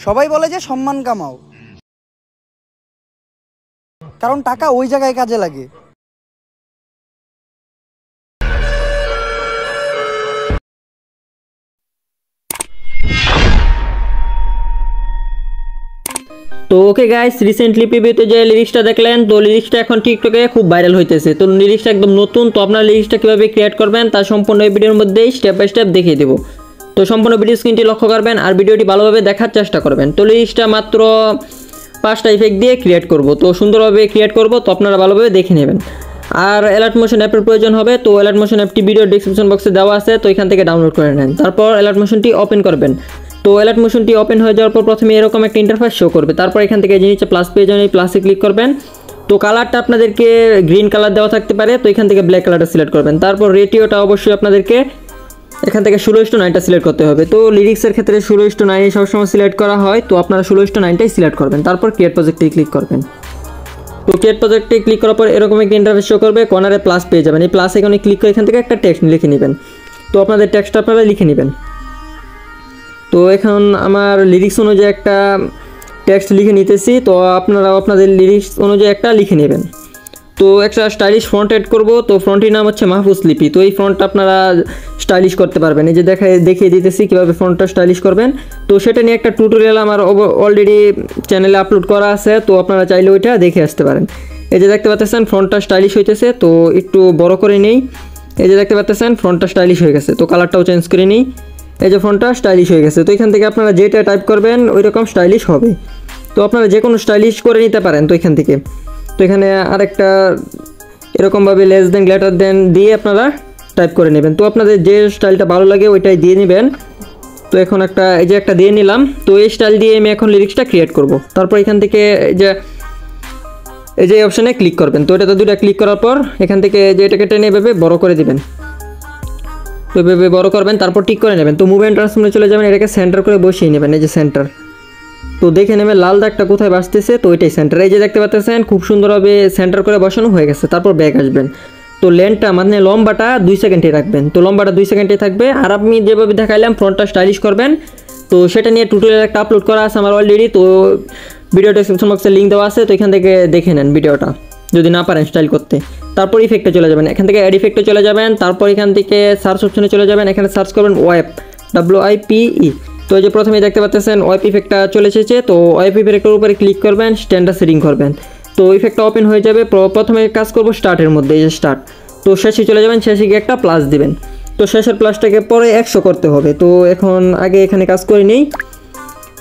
সবাই বলে যে সম্মান কামাও, কারণ টাকা ওই জায়গায় কাজে লাগে। তো ওকে গাইস, রিসেন্টলি প্রিভিউতে যে লিরিক্সটা দেখলেন, তো লিরিক্সটা এখন টিকটকে খুব ভাইরাল হইতেছে। তো লিরিক্সটা একদম নতুন, তো আপনারা লিরিক্সটা কীভাবে ক্রিয়েট করবেন তার সম্পূর্ণ এই ভিডিওর মধ্যেই স্টেপ বাই স্টেপ দেখিয়ে দেবো। তো সম্পূর্ণ ভিডিও স্ক্রিনটি লক্ষ্য করবেন আর ভিডিওটি ভালোভাবে দেখার চেষ্টা করবেন। তো লিরিক্সটা মাত্র 5টা ইফেক্ট দিয়ে ক্রিয়েট করব, তো সুন্দরভাবে ক্রিয়েট করব, তো আপনারা ভালোভাবে দেখে নেবেন। আর অ্যালার্ট মোশন অ্যাপের প্রয়োজন হবে, তো অ্যালার্ট মোশন অ্যাপটি ভিডিও ডিসক্রিপশন বক্সে দেওয়া আছে, তো এখান থেকে ডাউনলোড করে নেন। তারপর অ্যালার্ট মোশনটি ওপেন করবেন। তো অ্যালার্ট মোশনটি ওপেন হয়ে যাওয়ার পর প্রথমে এরকম একটা ইন্টারফেস শো করবে। তারপর এখান থেকে যে নিচে প্লাস পেয়ে যাবেন, এই প্লাসে ক্লিক করবেন। তো কালারটা আপনাদেরকে গ্রিন কালার দেওয়া থাকতে পারে, তো এখান থেকে ব্ল্যাক কালারটা সিলেক্ট করবেন। তারপর রেটিওটা অবশ্যই আপনাদেরকে এখান থেকে 16:9টা সিলেক্ট করতে হবে। তো লিরিক্সের ক্ষেত্রে 16:9 সবসময় সিলেক্ট করা হয়, তো আপনারা 16:9টাই সিলেক্ট করবেন। তারপর ক্রিয়েট প্রজেক্টে ক্লিক করবেন। তো ক্রিয়েট প্রজেক্টে ক্লিক করার পর এরকম একটা ইন্টারফেস শো করবে, কর্নারে প্লাস পেয়ে যাবেন। এই প্লাস এখানে ক্লিক করে এখান থেকে একটা টেক্সট লিখে নেবেন। তো আপনাদের টেক্সটটা আপনারা লিখে নেবেন। তো এখন আমার লিরিক্স অনুযায়ী একটা টেক্সট লিখে নিতেছি, তো আপনারা আপনাদের লিরিক্স অনুযায়ী একটা লিখে নেবেন। তো একটা স্টাইলিশ ফ্রন্ট এড করব, তো ফ্রন্টটির নাম হচ্ছে মাহফুজ লিপি। তো এই ফ্রন্টটা আপনারা স্টাইলিশ করতে পারবেন, এই যে দেখিয়ে দিতেছি কীভাবে ফ্রন্টটা স্টাইলিশ করবেন। তো সেটা নিয়ে একটা টিউটোরিয়াল আমার অলরেডি চ্যানেলে আপলোড করা আছে, তো আপনারা চাইলে ওইটা দেখে আসতে পারেন। এই যে দেখতে পাচ্ছেন ফ্রন্টটা স্টাইলিশ হইতেছে, তো একটু বড় করে নেই। এই যে দেখতে পাচ্ছেন ফ্রন্টটা স্টাইলিশ হয়ে গেছে, তো কালারটাও চেঞ্জ করে নিই। এই যে ফ্রন্টটা স্টাইলিশ হয়ে গেছে, তো এখান থেকে আপনারা যেটা টাইপ করবেন ওই রকম স্টাইলিশ হবে। তো আপনারা যে কোনো স্টাইলিশ করে নিতে পারেন। তো এখান থেকে তো এখানে আরেকটা এরকমভাবে লেস দেন গ্রেটার দেন দিয়ে আপনারা টাইপ করে নেবেন। তো আপনাদের যে স্টাইলটা ভালো লাগে ওইটাই দিয়ে নেবেন। তো এখন এই যে একটা দিয়ে নিলাম। তো এই স্টাইল দিয়ে আমি এখন লিরিক্সটা ক্রিয়েট করব। তারপর এখান থেকে এই যে অপশানে ক্লিক করবেন। তো এটাতে দুটো ক্লিক করার পর এখান থেকে যে এটাকে টেনে এভাবে বড় করে দিবেন। তো এভাবে বড় করবেন, তারপর টিক করে নেবেন। তো মুভ অ্যান্ড ট্রান্সফর্মে চলে যাবেন, এটাকে সেন্টার করে বসিয়ে নেবেন। এই যে সেন্টার, তো দেখে নেবেন লাল দাগটা কোথায় বাসতেছে, তো ওইটাই সেন্টার। এই যে দেখতে পাচ্ছেন খুব সুন্দরভাবে সেন্টার করে বসানো হয়ে গেছে। তারপর ব্যাক আসবেন। তো লেন্থটা মানে লম্বাটা 2 সেকেন্ডে রাখবেন। তো লম্বাটা 2 সেকেন্ডে থাকবে। আর আমি যেভাবে দেখাইলাম ফ্রন্টটা স্টাইলিশ করবেন, তো সেটা নিয়ে টিউটোরিয়াল একটা আপলোড করা আছে আমার অলরেডি। তো ভিডিও ডেসক্রিপশন বক্সে লিঙ্ক দেওয়া আছে, তো এখান থেকে দেখে নেন ভিডিওটা যদি না পারেন স্টাইল করতে। তারপর ইফেক্টে চলে যাবেন, এখান থেকে অ্যাড ইফেক্টে চলে যাবেন। তারপর এখান থেকে সার্চ অপশনে চলে যাবেন, এখানে সার্চ করবেন ওয়াইপ, WIPE। তো এই যে প্রথমে দেখতে পাচ্ছেন ওয়াইপ ইফেক্টটা চলে এসেছে। তো ওয়াইপ ইফেক্টের উপরে ক্লিক করবেন, স্ট্যান্ডার্ড সেটিং করবেন। তো ইফেক্টটা ওপেন হয়ে যাবে। প্রথমে কাজ করব স্টার্টের মধ্যে, এই যে স্টার্ট। তো শেষে চলে যাবেন, শেষে গিয়ে একটা প্লাস দিবেন। তো শেষের প্লাসটাকে পরে 100 করতে হবে। তো এখন আগে এখানে কাজ করে নিই।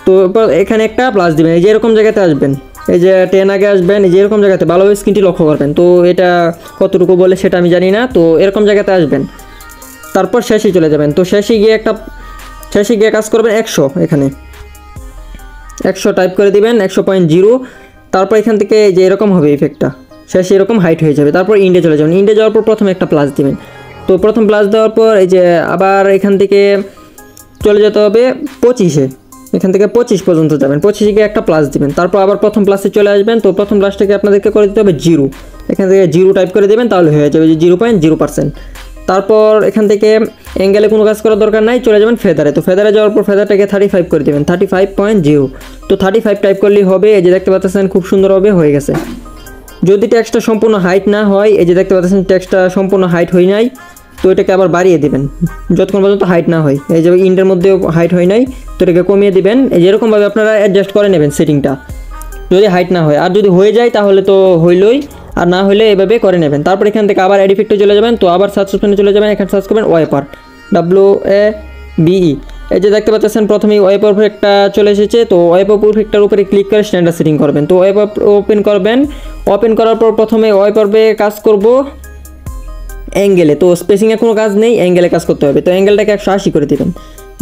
তো এখানে একটা প্লাস দিবেন, এই যে এরকম জায়গাতে আসবেন, এই যে 10 আগে আসবেন, এই যে এরকম জায়গাতে ভালোভাবে স্ক্রিনটি লক্ষ্য করবেন। তো এটা কতটুকু বলে সেটা আমি জানি না, তো এরকম জায়গাতে আসবেন। তারপর শেষে চলে যাবেন। তো শেষে গিয়ে কাজ করবেন 100, এখানে 100 টাইপ করে দিবেন, 100.0। তারপর এখান থেকে যে এরকম হবে ইফেক্টটা, শেষে এরকম হাইট হয়ে যাবে। তারপর ইন্ডে চলে যাবেন, ইন্ডে যাওয়ার পর প্রথমে একটা প্লাস দিবেন। তো প্রথম প্লাস দেওয়ার পর এই যে আবার এখান থেকে চলে যেতে হবে 25-এ, এখান থেকে 25 পর্যন্ত যাবেন, 25-এ গিয়ে একটা প্লাস দিবেন। তারপর আবার প্রথম প্লাসে চলে আসবেন। তো প্রথম প্লাসটাকে আপনাদেরকে করে দিতে হবে 0, এখান থেকে 0 টাইপ করে দেবেন, তাহলে হয়ে যাবে যে 0.0%। তারপর এখান থেকে অ্যাঙ্গেলে কোনো কাজ করার দরকার নাই, চলে যাবেন ফেদারে। তো ফেদারে যাওয়ার পর ফেদারটাকে 35 করে দেবেন, 35.0। তো 35 টাইপ করলেই হবে। এই যে দেখতে পাচ্ছেন খুব সুন্দরভাবে হয়ে গেছে। যদি টেক্সটটা সম্পূর্ণ হাইট না হয়, এই যে দেখতে পাচ্ছেন টেক্সটটা সম্পূর্ণ হাইট হয় নাই, তো এটাকে আবার বাড়িয়ে দিবেন যতক্ষণ পর্যন্ত হাইট না হয়। এই যে ইন্ডের মধ্যেও হাইট হয় নাই, তো এটাকে কমিয়ে দিবেন। এই যে এরকমভাবে আপনারা অ্যাডজাস্ট করে নেবেন সেটিংটা, যদি হাইট না হয়। আর যদি হয়ে যায় তাহলে তো হইলই, আর না হলে এভাবে করে নেবেন। তারপর এখান থেকে আবার অ্যাড ইফেক্টে চলে যাবেন। তো আবার সার্চ অপশনে চলে যাবেন, এখানে সার্চ করবেন ওয়াইপার, WABE। এই যে দেখতে পাচ্ছেন প্রথমেই ওয়াইপার ইফেক্টটা চলে এসেছে। তো ওয়াইপার ইফেক্টটার উপরে ক্লিক করে স্ট্যান্ডার্ড সেটিং করবেন। তো ওয়াইপার ওপেন করবেন, ওপেন করার পর প্রথমে ওয়াইপারে কাজ করব অ্যাঙ্গেলে। তো স্পেসিংয়ে কোনো কাজ নেই, অ্যাঙ্গেলে কাজ করতে হবে। তো অ্যাঙ্গেলটাকে 180 করে দেবেন,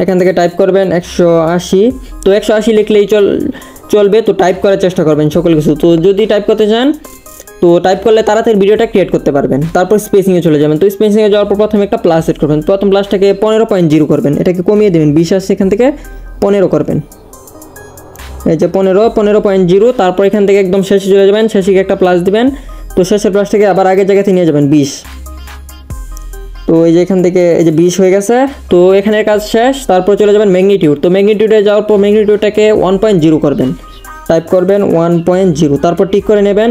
এখান থেকে টাইপ করবেন 180। তো 180 লিখলেই চলবে। তো টাইপ করার চেষ্টা করবেন সকল কিছু। তো যদি টাইপ করতে চান, তো টাইপ করলে তাড়াতাড়ি ভিডিওটা ক্রিয়েট করতে পারবেন। তারপর স্পেসিংয়ে চলে যাবেন। তো স্পেসিংয়ে যাওয়ার পর প্রথমে একটা প্লাস সেট করবেন। প্রথম প্লাসটাকে 15.0 করবেন, এটাকে কমিয়ে দেবেন, 20 আসছে, এখান থেকে 15 করবেন। এই যে 15.0। তারপর এখান থেকে একদম শেষে চলে যাবেন, শেষে একটা প্লাস দিবেন। তো শেষের প্লাসটাকে আবার আগের জায়গাতে নিয়ে যাবেন 20। তো এই যে এখান থেকে এই যে 20 হয়ে গেছে। তো এখানে কাজ শেষ। তারপর চলে যাবেন ম্যাগনিটিউড। তো ম্যাগনিটিউডে যাওয়ার পর ম্যাগনিটিউডটাকে 1.0 করবেন, টাইপ করবেন 1.0, তারপর টিক করে নেবেন।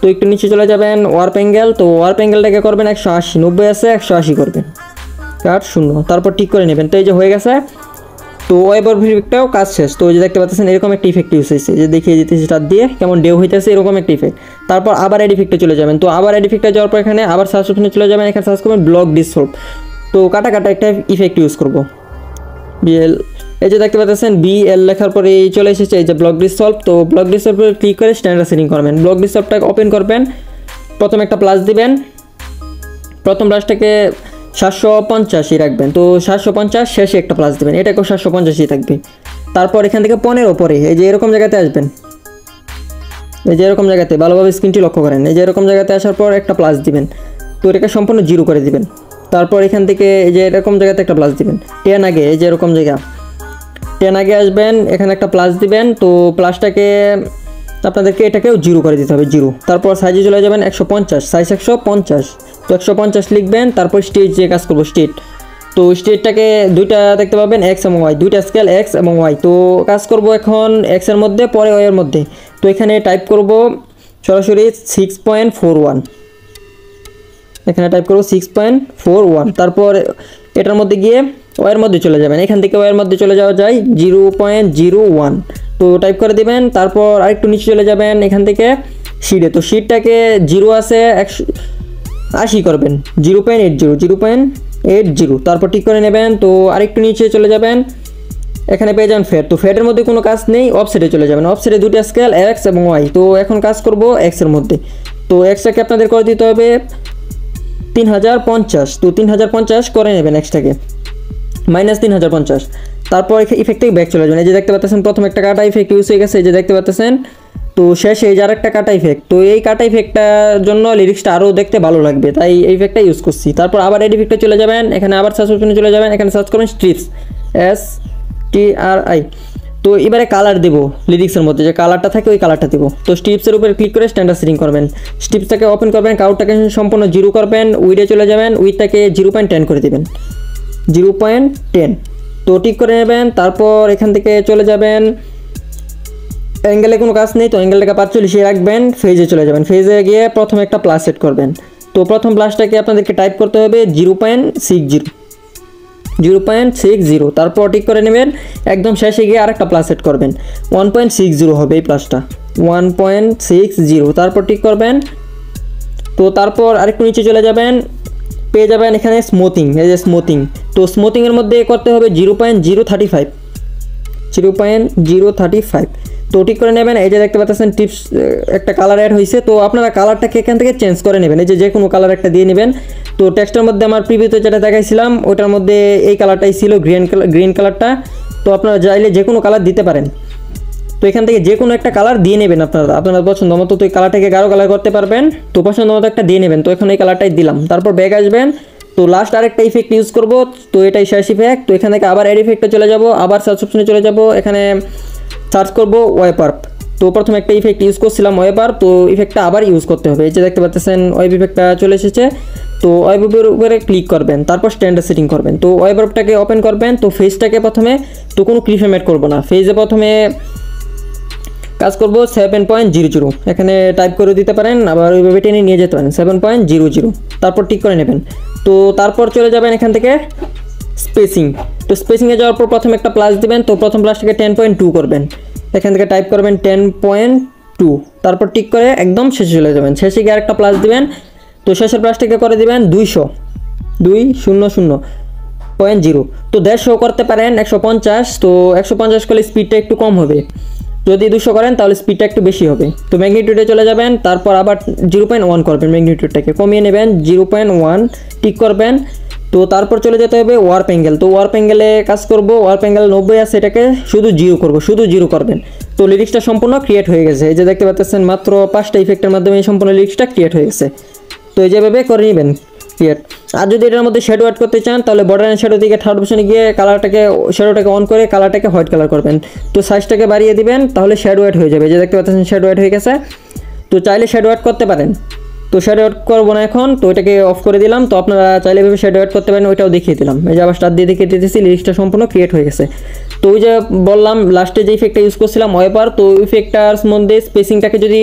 তো একটু নিচে চলে যাবেন ওয়ার্প অ্যাঙ্গেল। তো ওয়ার্প অ্যাঙ্গেলটাকে করবেন 180, 90 আছে 180 করবেন, কাট 0, তারপর টিক করে নেবেন। তো এই যে হয়ে গেছে। তো ওয়েব ইফেক্টটাও কাজ শেষ। তো এই যে দেখতে পাচ্ছেন এরকম একটা ইফেক্ট ইউজ হয়েছে, যে দেখিয়ে দিতেছি স্টার্ট দিয়ে কেমন ডেউ হইতেছে, এরকম একটা ইফেক্ট। তারপর আবার এড ইফেক্টে চলে যাবেন। তো আবার এড ইফেক্টে যাওয়ার পর এখানে আবার সার্চ অপশনে চলে যাবেন, এখানে সার্চ করবেন ব্লক ডিসলভ। তো কাটা কাটা একটা ইফেক্ট ইউজ করব, বিএল। এই যে দেখতে পাচ্ছেন বিএল লেখার পরে এই চলে এসেছে এই যে ব্লক ডিসলভ। তো ব্লক ডিসলভে ক্লিক করে স্ট্যান্ডার্ড সেটিং করবেন। ব্লক ডিসলভটাকে ওপেন করবেন, প্রথম একটা প্লাস দিবেন, প্রথম প্লাসটাকে 750 রাখবেন। তো 750 শেষে একটা প্লাস দেবেন, এটাকেও 750 থাকবে। তারপর এখান থেকে 15 পরে এই যে এরকম জায়গাতে আসবেন, এই যে এরকম জায়গাতে ভালোভাবে স্ক্রিনটি লক্ষ্য করেন, এই যে এরকম জায়গাতে আসার পর একটা প্লাস দিবেন। তো এটাকে সম্পূর্ণ 0 করে দিবেন। তারপর এখান থেকে এই যে এরকম জায়গাতে একটা প্লাস দিবেন, 10 আগে এই যে এরকম জায়গা 10 আগে আসবেন, এখানে একটা প্লাস দিবেন। তো প্লাসটাকে আপনাদেরকে এটাকেও 0 করে দিতে হবে, 0। তারপর সাইজে চলে যাবেন 150, সাইজ 150। তো 150 লিখবেন। তারপর স্টেট যে কাজ করবো স্টেট। তো স্টেটটাকে দুইটা দেখতে পাবেন, এক্স এবং ওয়াই, দুইটা স্কেল এক্স এবং ওয়াই। তো কাজ করব এখন এক্সের মধ্যে, পরে ওয়াই এর মধ্যে। তো এখানে টাইপ করব সরাসরি 6.41, এখানে টাইপ করব 6.41। তারপর এটার মধ্যে গিয়ে ওয়াইয়ের মধ্যে চলে যাবেন, এখান থেকে ওয়াইয়ের মধ্যে চলে যাওয়া যায় 0.01। তো টাইপ করে দিবেন। তারপর আরেকটু নিচে চলে যাবেন এখান থেকে শিটে। তো শিটটাকে 0 আছে 180 করবেন, 0.80। তারপর ঠিক করে নেবেন। তো আরেকটু নিচে চলে যাবেন, এখানে পেয়ে যাবেন ফেড। তো ফেডের মধ্যে কোনো কাজ নেই, অফসেটে চলে যাবেন। অফসেটে দুটো স্কেল এক্স এবং ওয়াই। তো এখন কাজ করব এক্সের মধ্যে। তো এক্সটাকে আপনাদের করে দিতে হবে 3050। তো 3050 করে নেবেন এক্সটাকে, -3050। তারপর ইফেক্ট থেকে ব্যাক চলে যাবেন। এই যে দেখতে পাচ্ছেন প্রথম একটা কাটা ইফেক্ট ইউজ হয়ে গেছে, এই যে দেখতে পাচ্ছেন। তো শেষে এই যে আরেকটা কাটা ইফেক্ট। তো এই কাটা ইফেক্টটার জন্য লিরিক্সটা আরও দেখতে ভালো লাগবে, তাই এই ইফেক্টটা ইউজ করছি। তারপর আবার এই ইফেক্টে চলে যাবেন, এখানে আবার সার্চ অপশনে চলে যাবেন, এখানে সার্চ করবেন স্ট্রিপস, STRI। তো এবারে কালার দেবো লিরিক্সের মধ্যে, যে কালারটা থাকে ওই কালারটা দেবো। তো স্ট্রিপসের উপরে ক্লিক করে স্ট্যান্ডার্ড সেটিং করবেন। স্ট্রিপসটাকে ওপেন করবেন, কাউটটাকে সম্পূর্ণ 0 করবেন, উইডে চলে যাবেন, উইডটাকে 0.10 করে দেবেন, 0.10। তো ঠিক করে নেবেন। তারপর এখান থেকে চলে যাবেন, অ্যাঙ্গেলে কোনো কাজ নেই, তো অ্যাঙ্গেলটাকে 45 রাখবেন। ফেজে চলে যাবেন, ফেজে গিয়ে প্রথমে একটা প্লাস সেট করবেন। তো প্রথম প্লাসটাকে আপনাদেরকে টাইপ করতে হবে 0.60। তারপর ঠিক করে নেবেন, একদম শেষে গিয়ে আরেকটা প্লাস সেট করবেন, 1.60 হবে এই প্লাসটা, 1.60। তারপর ঠিক করবেন। তো তারপর আরেকটু নিচে চলে যাবেন, পেয়ে যাবেন এখানে স্মুথিং, এই যে স্মুথিং। তো স্মুথিংয়ের মধ্যে করতে হবে 0.035। তো ঠিক করে নেবেন। এই যে দেখতে পাচ্ছেন টিপস একটা কালার অ্যাড হয়েছে। তো আপনারা কালারটাকে এখান থেকে চেঞ্জ করে নেবেন, এই যে কোনো কালার একটা দিয়ে নেবেন। তো টেক্সটের মধ্যে আমার প্রিভিউতে যেটা দেখাইছিলাম ওটার মধ্যে এই কালারটাই ছিল, গ্রিন কালারটা। তো আপনারা চাইলে যে কোনো কালার দিতে পারেন। তো এখান থেকে যে কোনো একটা কালার দিয়ে নেবেন আপনারা পছন্দ মতো। তো এই কালারটাকে গাঢ় কালার করতে পারবেন, তো পছন্দ মতো একটা দিয়ে নেবেন। তো এখন এই কালারটাই দিলাম। তারপর ব্যাক আসবেন। তো লাস্ট আরেকটা ইফেক্ট ইউজ করব, তো এটাই শেষ ইফেক্ট। তো এখান থেকে আবার এড ইফেক্টে চলে যাব, আবার সার্চ অপশনে চলে যাব, এখানে সার্চ করব ওয়েপার্প। তো প্রথমে একটা ইফেক্ট ইউজ করছিলাম ওয়েপার্প, তো ইফেক্টটা আবার ইউজ করতে হবে। এই যে দেখতে পাচ্ছেন ওয়েব ইফেক্টটা চলে এসেছে। তো ওয়েবের উপরে ক্লিক করবেন, তারপর স্ট্যান্ডার্ড সেটিং করবেন। তো ওয়েবার্পটাকে ওপেন করবেন। তো ফেজটাকে প্রথমে, তো কোনো ক্লিফেমেট করবো না, ফেজে প্রথমে কাজ করব 7.00, এখানে টাইপ করে দিতে পারেন, আবার ওইভাবে টেনে নিয়ে যেতে পারেন 7.00। তারপর ঠিক করে নেবেন। তো তারপর চলে যাবেন এখান থেকে স্পেসিং। তো স্পেসিংয়ে যাওয়ার পর প্রথমে একটা প্লাস দিবেন। তো প্রথম প্লাসটাকে 10.2 করবেন, এখান থেকে টাইপ করবেন 10.2। তারপর ঠিক করে একদম শেষে চলে যাবেন, শেষে গিয়ে আরেকটা প্লাস দিবেন। তো শেষের প্লাসটাকে করে দিবেন 200.0। তো 150 করতে পারেন 150। তো 150 করলে স্পিডটা একটু কম হবে, যদি 200 করেন তাহলে স্পিডটা একটু বেশি হবে। তো ম্যাগনিটিউডে চলে যাবেন, তারপর আবার 0.1 করবেন, ম্যাগনিটিউডটাকে কমিয়ে নেবেন 0.1, টিক করবেন। তো তারপর চলে যেতে হবে ওয়ার্প অ্যাঙ্গেল। তো ওয়ার্প অ্যাঙ্গেলে কাজ করব, ওয়ার্প অ্যাঙ্গেল 90 আছে, এটাকে শুধু 0 করব, শুধু 0 করবেন। তো লিরিক্সটা সম্পূর্ণ ক্রিয়েট হয়ে গেছে। এই যে দেখতে পাচ্ছেন মাত্র 5টা ইফেক্টের মাধ্যমে সম্পূর্ণ লিরিক্সটা ক্রিয়েট হয়ে গেছে। তো এই যেভাবে করে নেবেন ক্রিয়েট। আর যদি এটার মধ্যে শ্যাডো অ্যাড করতে চান তাহলে বর্ডার অ্যান্ড শ্যাডো দিকে থার্ড অপশনে গিয়ে শ্যাডোটাকে অন করে কালারটাকে হোয়াইট কালার করবেন। তো সাইজটাকে বাড়িয়ে দিবেন, তাহলে শ্যাডো অ্যাড হয়ে যাবে। যে দেখতে পাচ্ছেন শ্যাডো অ্যাড হয়ে গেছে। তো চাইলে শ্যাডো অ্যাড করতে পারেন, তো শ্যাডো অ্যাড করবো না এখন, তো এটাকে অফ করে দিলাম। তো আপনারা চাইলে এভাবে শ্যাডো অ্যাড করতে পারেন, ওইটাও দেখিয়ে দিলাম। এই যে আবার স্টার দিয়ে দেখিয়ে দিতেছি, লিরিক্সটা সম্পূর্ণ ক্রিয়েট হয়ে গেছে। তো ওই যে বললাম লাস্টে যে ইফেক্টটা ইউজ করছিলাম ওয়েপার, তো ইফেক্টটার মধ্যে স্পেসিংটাকে যদি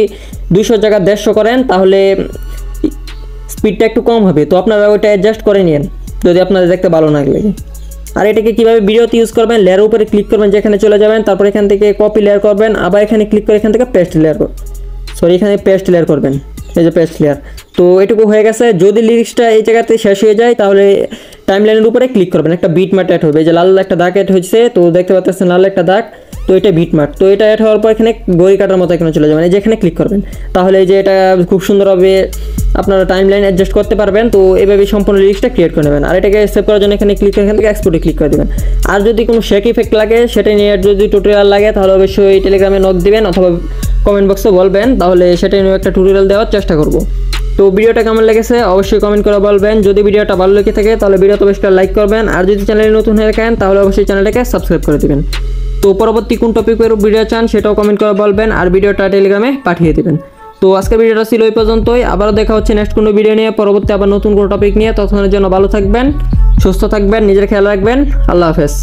200 জায়গা 150 করেন তাহলে স্পিডটা একটু কম হবে। তো আপনারা ওইটা অ্যাডজাস্ট করে নিন যদি আপনাদের দেখতে ভালো না লাগে। আর এটাকে কীভাবে ভিডিওতে ইউজ করবেন, লেয়ার উপরে ক্লিক করবেন, যেখানে চলে যাবেন, তারপর এখান থেকে কপি লেয়ার করবেন, আবার এখানে ক্লিক করে এখান থেকে পেস্ট লেয়ার এখানে পেস্ট লেয়ার করবেন, এই যে পেস্ট লেয়ার। তো এটুকু হয়ে গেছে। যদি লিরিক্সটা এই জায়গাতে শেষ হয়ে যায় তাহলে টাইমলাইনের উপরে ক্লিক করবেন, একটা বিট মার্ট অ্যাড হবে। এই যে লাল একটা দাগ অ্যাড হয়েছে, তো দেখতে পাচ্ছেন লাল একটা দাগ, তো এটা বিট মার্ট। তো এটা অ্যাড হওয়ার পর এখানে ঘড়ি কাটার মতো এখানে চলে যাবেন, এই যে এখানে ক্লিক করবেন। তাহলে এই যে এটা খুব সুন্দরভাবে আপনারা টাইমলাইন অ্যাডজাস্ট করতে পারবেন। তো এইভাবে সম্পূর্ণ লিরিক্সটা ক্রিয়েট করে নেবেন। আর এটাকে সেভ করার জন্য এখানে ক্লিক করে এখান থেকে এক্সপোর্টে ক্লিক করে দেবেন। আর যদি কোনো শেক ইফেক্ট লাগে সেটা নিয়ে যদি টিউটোরিয়াল লাগে তাহলে অবশ্যই টেলিগ্রামে নক দিবেন অথবা কমেন্ট বক্সে বলবেন, তাহলে সেটা নিয়ে একটা টিউটোরিয়াল দেওয়ার চেষ্টা করব। তো ভিডিওটা কেমন লেগেছে অবশ্যই কমেন্ট করে বলবেন। যদি ভিডিওটা ভালো লেগে থাকে তাহলে ভিডিওতে অবশ্যই লাইক করবেন। আর যদি চ্যানেলে নতুন হয়ে থাকেন তাহলে অবশ্যই চ্যানেলটাকে সাবস্ক্রাইব করে দিবেন। তো পরবর্তী কোন টপিকের ভিডিও চান সেটাও কমেন্ট করে বলবেন, আর ভিডিওটা টেলিগ্রামে পাঠিয়ে দেবেন। তো আজকের ভিডিওটা ছিল এই পর্যন্তই। আবারও দেখা হচ্ছে নেক্সট কোনো ভিডিও নিয়ে, পরবর্তী আবার নতুন কোনো টপিক নিয়ে। ততক্ষণের জন্য ভালো থাকবেন, সুস্থ থাকবেন, নিজের খেয়াল রাখবেন। আল্লাহ হাফেজ।